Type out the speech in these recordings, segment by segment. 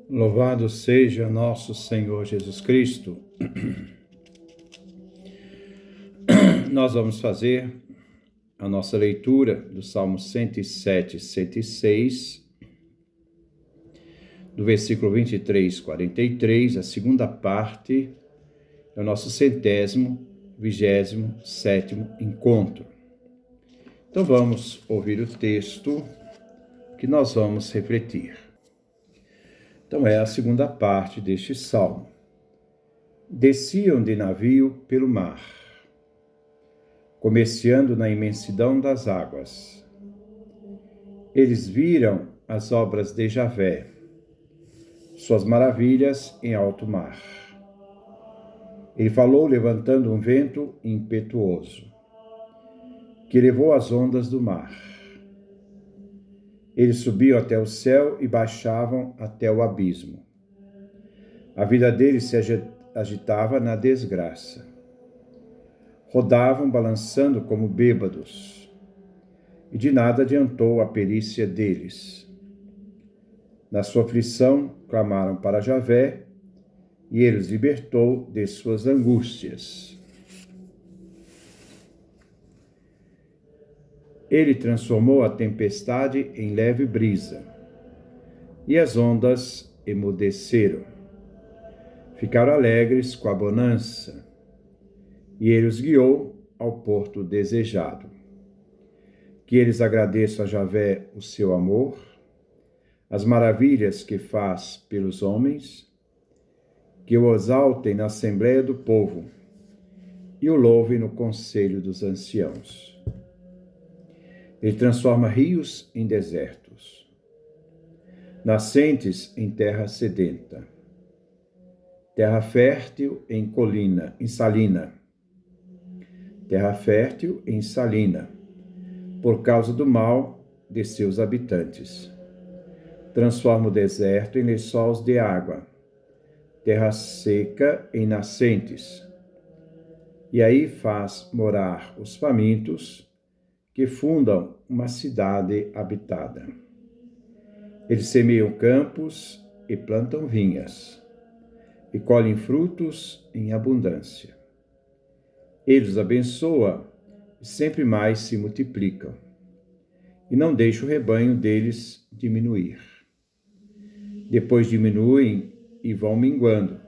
Louvado seja nosso Senhor Jesus Cristo. Nós vamos fazer a nossa leitura do Salmo 107, 106, do versículo 23, 43, a segunda parte, é o nosso 127º encontro. Então vamos ouvir o texto que nós vamos refletir. Então é a segunda parte deste salmo. Desciam de navio pelo mar, comerciando na imensidão das águas. Eles viram as obras de Javé, suas maravilhas em alto mar. Ele falou levantando um vento impetuoso, que levou as ondas do mar. Eles subiam até o céu e baixavam até o abismo. A vida deles se agitava na desgraça. Rodavam balançando como bêbados, e de nada adiantou a perícia deles. Na sua aflição, clamaram para Javé, e ele os libertou de suas angústias. Ele transformou a tempestade em leve brisa, e as ondas emudeceram. Ficaram alegres com a bonança, e ele os guiou ao porto desejado. Que eles agradeçam a Javé o seu amor, as maravilhas que faz pelos homens, que o exaltem na assembleia do povo e o louvem no conselho dos anciãos. Ele transforma rios em desertos, nascentes em terra sedenta, terra fértil em salina, terra fértil em salina, por causa do mal de seus habitantes. Transforma o deserto em lençóis de água, terra seca em nascentes, e aí faz morar os famintos, que fundam uma cidade habitada. Eles semeiam campos e plantam vinhas, e colhem frutos em abundância. Ele os abençoa e sempre mais se multiplicam, e não deixa o rebanho deles diminuir. Depois diminuem e vão minguando,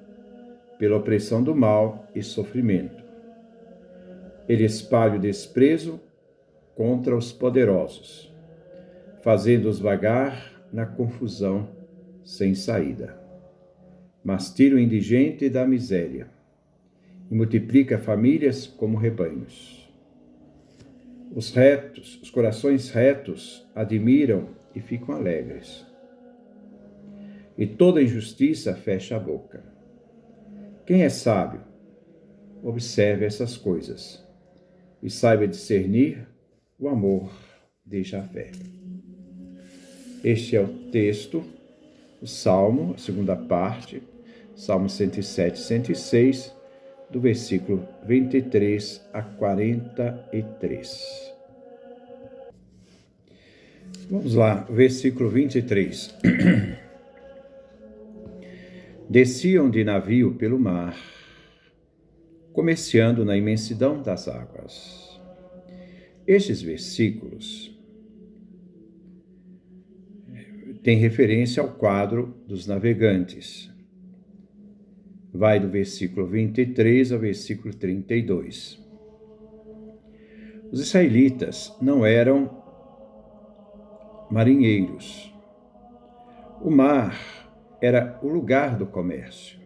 pela opressão do mal e sofrimento. Ele espalha o desprezo contra os poderosos, fazendo-os vagar na confusão sem saída. Mas tira o indigente da miséria e multiplica famílias como rebanhos. Os corações retos admiram e ficam alegres. E toda injustiça fecha a boca. Quem é sábio, observe essas coisas e saiba discernir o amor de Javé. Este é o texto, o Salmo, a segunda parte, Salmo 107, 106, do versículo 23 a 43. Vamos lá, versículo 23. Desciam de navio pelo mar, comerciando na imensidão das águas. Estes versículos têm referência ao quadro dos navegantes. Vai do versículo 23 ao versículo 32. Os israelitas não eram marinheiros. O mar era o lugar do comércio.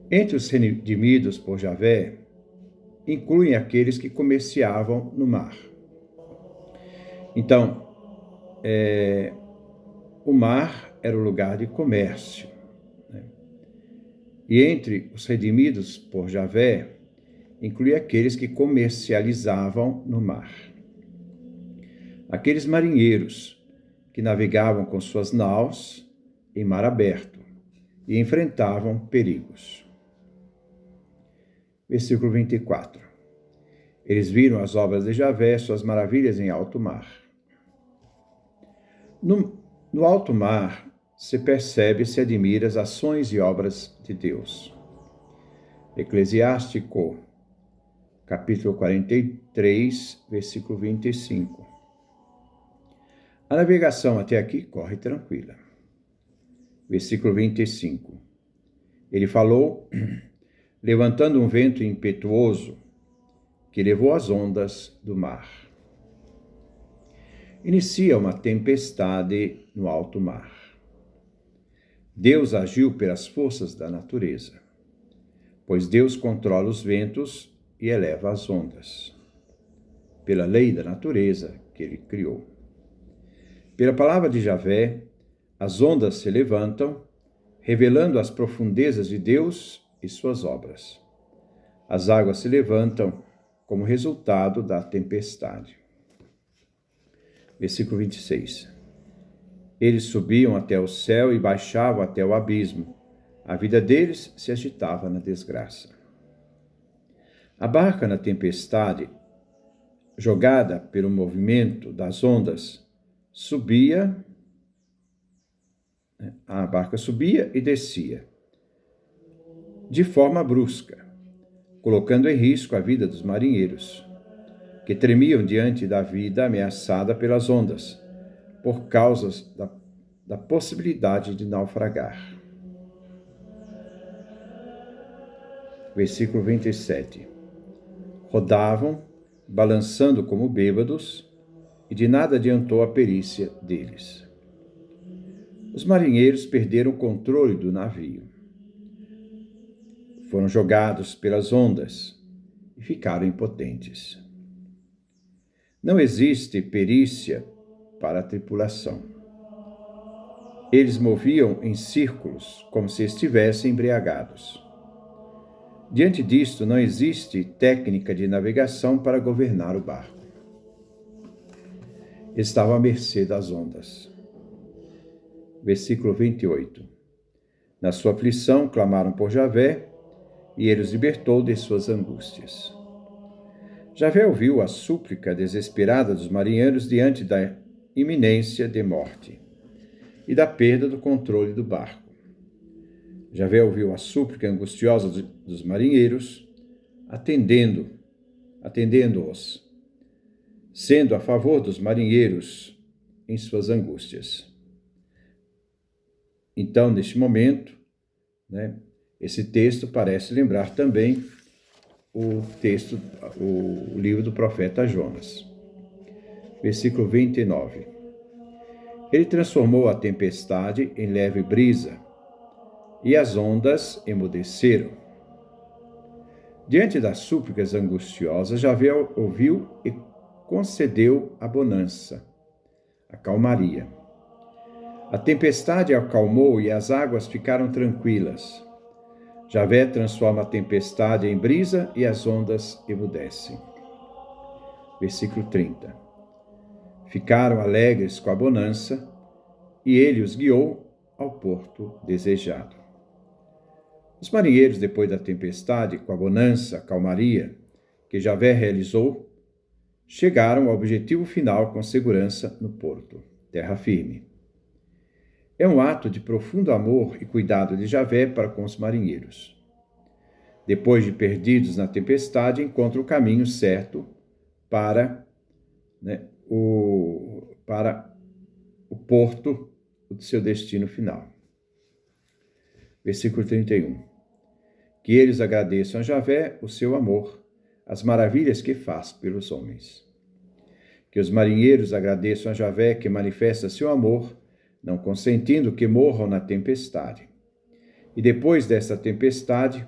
Entre os redimidos por Javé, incluem aqueles que comerciavam no mar. Então, o mar era o lugar de comércio, né? E entre os redimidos por Javé, inclui aqueles que comercializavam no mar. Aqueles marinheiros que navegavam com suas naus em mar aberto e enfrentavam perigos. Versículo 24. Eles viram as obras de Javé, suas maravilhas em alto mar. No alto mar se percebe, se admira as ações e obras de Deus. Eclesiástico, capítulo 43, versículo 25. A navegação até aqui corre tranquila. Versículo 25. Ele falou, levantando um vento impetuoso que levou as ondas do mar. Inicia uma tempestade no alto mar. Deus agiu pelas forças da natureza, pois Deus controla os ventos e eleva as ondas, pela lei da natureza que ele criou. Pela palavra de Javé, as ondas se levantam, revelando as profundezas de Deus e suas obras. As águas se levantam como resultado da tempestade. Versículo 26. Eles subiam até o céu e baixavam até o abismo. A vida deles se agitava na desgraça. A barca na tempestade, jogada pelo movimento das ondas, a barca subia e descia, de forma brusca, colocando em risco a vida dos marinheiros, que tremiam diante da vida ameaçada pelas ondas, por causa da possibilidade de naufragar. Versículo 27. Rodavam, balançando como bêbados, e de nada adiantou a perícia deles. Os marinheiros perderam o controle do navio. Foram jogados pelas ondas e ficaram impotentes. Não existe perícia para a tripulação. Eles moviam em círculos como se estivessem embriagados. Diante disto, não existe técnica de navegação para governar o barco. Estava à mercê das ondas. Versículo 28. Na sua aflição, clamaram por Javé, e ele os libertou de suas angústias. Javé ouviu a súplica desesperada dos marinheiros diante da iminência de morte e da perda do controle do barco. Javé ouviu a súplica angustiosa dos marinheiros, atendendo-os, sendo a favor dos marinheiros em suas angústias. Então, neste momento, esse texto parece lembrar também o livro do profeta Jonas. Versículo 29. Ele transformou a tempestade em leve brisa, e as ondas emudeceram. Diante das súplicas angustiosas, Javé ouviu e concedeu a bonança, a calmaria. A tempestade acalmou e as águas ficaram tranquilas. Javé transforma a tempestade em brisa e as ondas emudecem. Versículo 30. Ficaram alegres com a bonança, e ele os guiou ao porto desejado. Os marinheiros, depois da tempestade, com a bonança, a calmaria que Javé realizou, chegaram ao objetivo final com segurança no porto, terra firme. É um ato de profundo amor e cuidado de Javé para com os marinheiros. Depois de perdidos na tempestade, encontram o caminho certo para o porto do seu destino final. Versículo 31. Que eles agradeçam a Javé o seu amor, as maravilhas que faz pelos homens. Que os marinheiros agradeçam a Javé que manifesta seu amor, não consentindo que morram na tempestade. E depois dessa tempestade,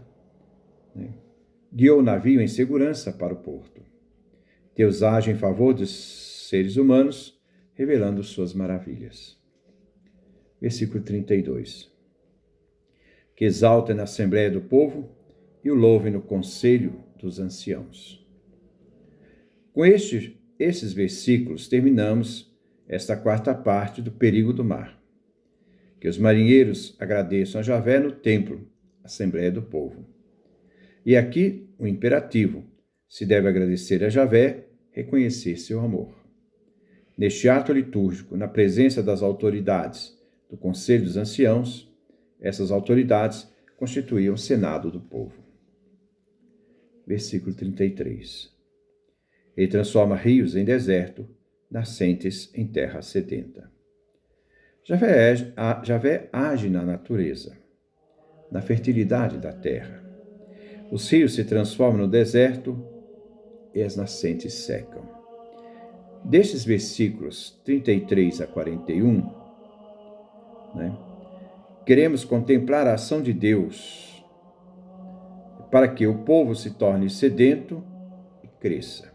guiou o navio em segurança para o porto. Deus age em favor dos seres humanos, revelando suas maravilhas. Versículo 32. Que exaltem na assembleia do povo e o louvem no conselho dos anciãos. Com esses versículos, terminamos esta quarta parte do perigo do mar. Que os marinheiros agradeçam a Javé no templo, assembleia do povo. E aqui o imperativo: se deve agradecer a Javé, reconhecer seu amor. Neste ato litúrgico, na presença das autoridades, do Conselho dos Anciãos, essas autoridades constituíam o Senado do povo. Versículo 33. Ele transforma rios em deserto, nascentes em terra sedenta. Javé age na natureza, na fertilidade da terra. Os rios se transformam no deserto e as nascentes secam. Destes versículos 33 a 41, queremos contemplar a ação de Deus para que o povo se torne sedento e cresça.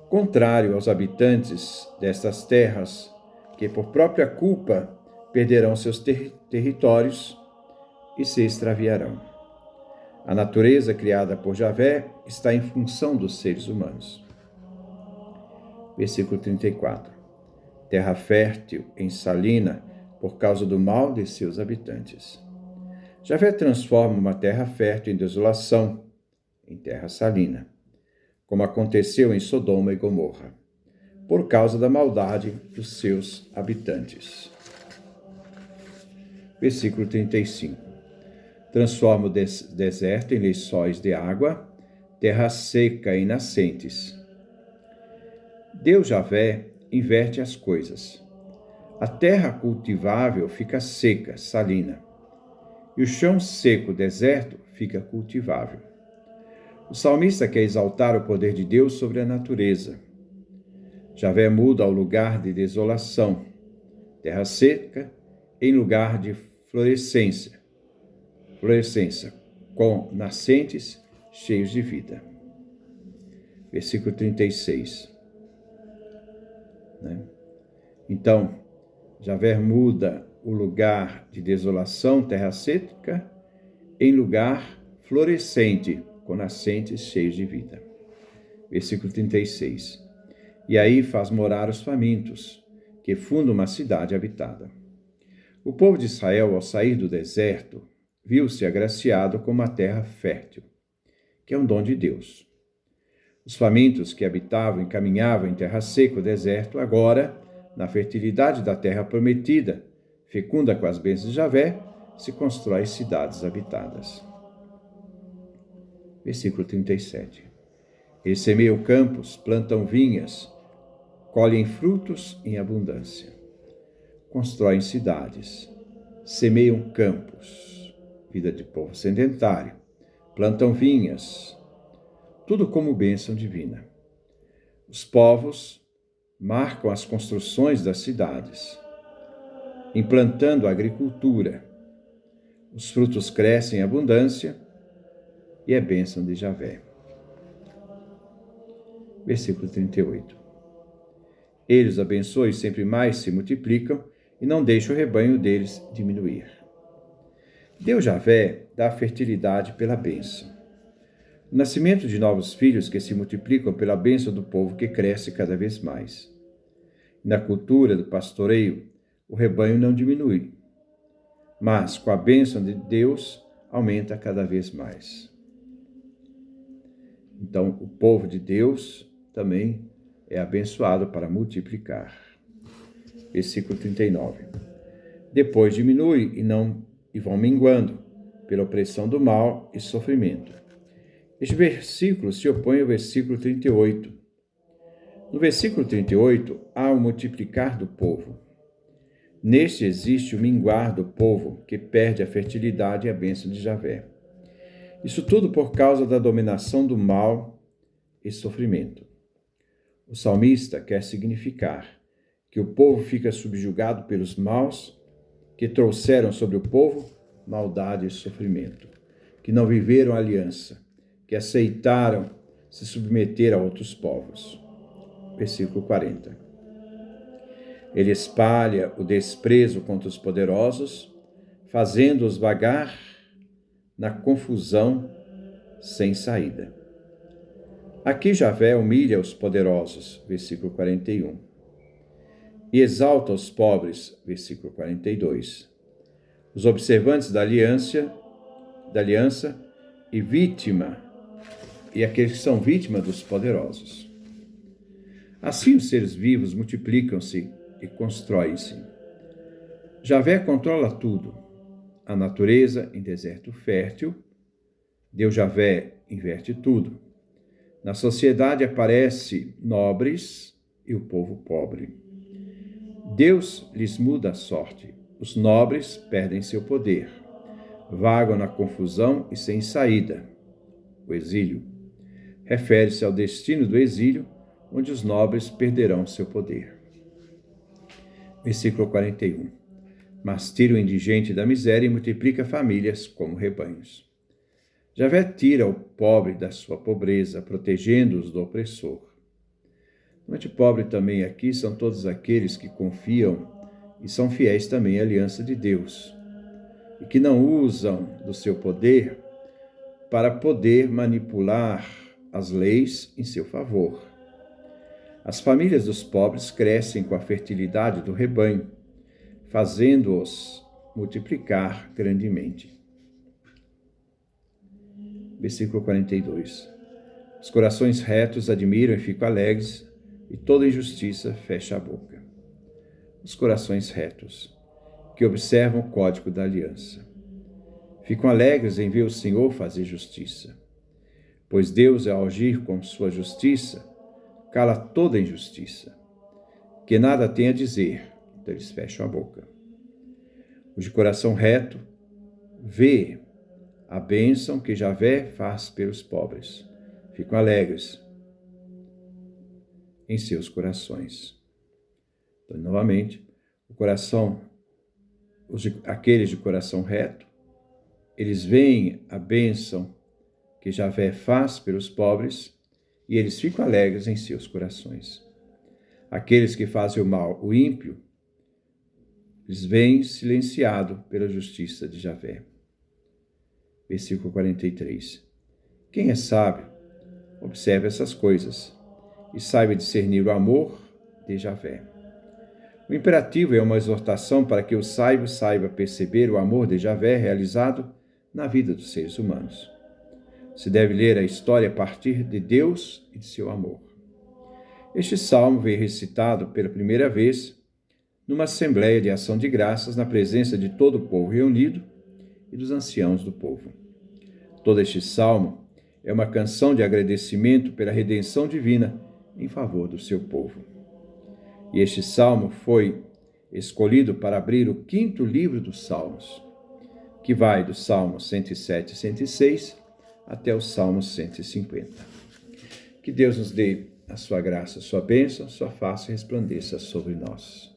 Contrário aos habitantes destas terras, que por própria culpa perderão seus territórios e se extraviarão. A natureza criada por Javé está em função dos seres humanos. Versículo 34. Terra fértil em salina por causa do mal de seus habitantes. Javé transforma uma terra fértil em desolação, em terra salina, como aconteceu em Sodoma e Gomorra, por causa da maldade dos seus habitantes. Versículo 35. Transforma o deserto em lençóis de água, terra seca em nascentes. Deus Javé inverte as coisas. A terra cultivável fica seca, salina, e o chão seco, deserto, fica cultivável. O salmista quer exaltar o poder de Deus sobre a natureza. Javé muda o lugar de desolação, terra seca, em lugar de florescência, com nascentes cheios de vida. Versículo 36. Então, Javé muda o lugar de desolação, terra seca, em lugar florescente, com nascentes cheios de vida. Versículo 36. E aí faz morar os famintos, que fundam uma cidade habitada. O povo de Israel, ao sair do deserto, viu-se agraciado com uma terra fértil, que é um dom de Deus. Os famintos que habitavam e caminhavam em terra seca, o deserto, agora, na fertilidade da terra prometida, fecunda com as bênçãos de Javé, se constrói cidades habitadas. Versículo 37. Eles semeiam campos, plantam vinhas, colhem frutos em abundância. Constroem cidades, semeiam campos, vida de povo sedentário, plantam vinhas, tudo como bênção divina. Os povos marcam as construções das cidades, implantando a agricultura. Os frutos crescem em abundância e é bênção de Javé. Versículo 38. Eles abençoam e sempre mais se multiplicam e não deixam o rebanho deles diminuir. Deus Javé dá fertilidade pela bênção. O nascimento de novos filhos que se multiplicam pela bênção do povo que cresce cada vez mais. Na cultura do pastoreio, o rebanho não diminui, mas com a bênção de Deus aumenta cada vez mais. Então, o povo de Deus também é abençoado para multiplicar. Versículo 39. Depois diminui e vão minguando pela opressão do mal e sofrimento. Este versículo se opõe ao versículo 38. No versículo 38, há o multiplicar do povo. Neste existe o minguar do povo, que perde a fertilidade e a bênção de Javé. Isso tudo por causa da dominação do mal e sofrimento. O salmista quer significar que o povo fica subjugado pelos maus que trouxeram sobre o povo maldade e sofrimento, que não viveram aliança, que aceitaram se submeter a outros povos. Versículo 40. Ele espalha o desprezo contra os poderosos, fazendo-os vagar na confusão sem saída. Aqui Javé humilha os poderosos, versículo 41, e exalta os pobres, versículo 42. Os observantes da aliança e aqueles que são vítimas dos poderosos. Assim os seres vivos multiplicam-se e constroem-se. Javé controla tudo. A natureza em deserto fértil. Deus Javé inverte tudo. Na sociedade aparece nobres e o povo pobre. Deus lhes muda a sorte. Os nobres perdem seu poder. Vagam na confusão e sem saída. O exílio. Refere-se ao destino do exílio, onde os nobres perderão seu poder. Versículo 41. Mas tira o indigente da miséria e multiplica famílias como rebanhos. Javé tira o pobre da sua pobreza, protegendo-os do opressor. O pobre também aqui são todos aqueles que confiam e são fiéis também à aliança de Deus, e que não usam do seu poder para poder manipular as leis em seu favor. As famílias dos pobres crescem com a fertilidade do rebanho, fazendo-os multiplicar grandemente. Versículo 42. Os corações retos admiram e ficam alegres, e toda injustiça fecha a boca. Os corações retos, que observam o código da aliança, ficam alegres em ver o Senhor fazer justiça, pois Deus, ao agir com sua justiça, cala toda injustiça, que nada tem a dizer, então eles fecham a boca. Os de coração reto vê a bênção que Javé faz pelos pobres, ficam alegres em seus corações. Então, novamente, aqueles de coração reto, eles veem a bênção que Javé faz pelos pobres e eles ficam alegres em seus corações. Aqueles que fazem o mal, o ímpio, eles veem silenciado pela justiça de Javé. Versículo 43. Quem é sábio, observe essas coisas e saiba discernir o amor de Javé. O imperativo é uma exortação para que o sábio saiba perceber o amor de Javé realizado na vida dos seres humanos. Se deve ler a história a partir de Deus e de seu amor. Este salmo veio recitado pela primeira vez numa assembleia de ação de graças na presença de todo o povo reunido e dos anciãos do povo. Todo este salmo é uma canção de agradecimento pela redenção divina em favor do seu povo. E este salmo foi escolhido para abrir o 5º livro dos Salmos, que vai do Salmo 107 e 106 até o Salmo 150. Que Deus nos dê a sua graça, a sua bênção, a sua face resplandeça sobre nós.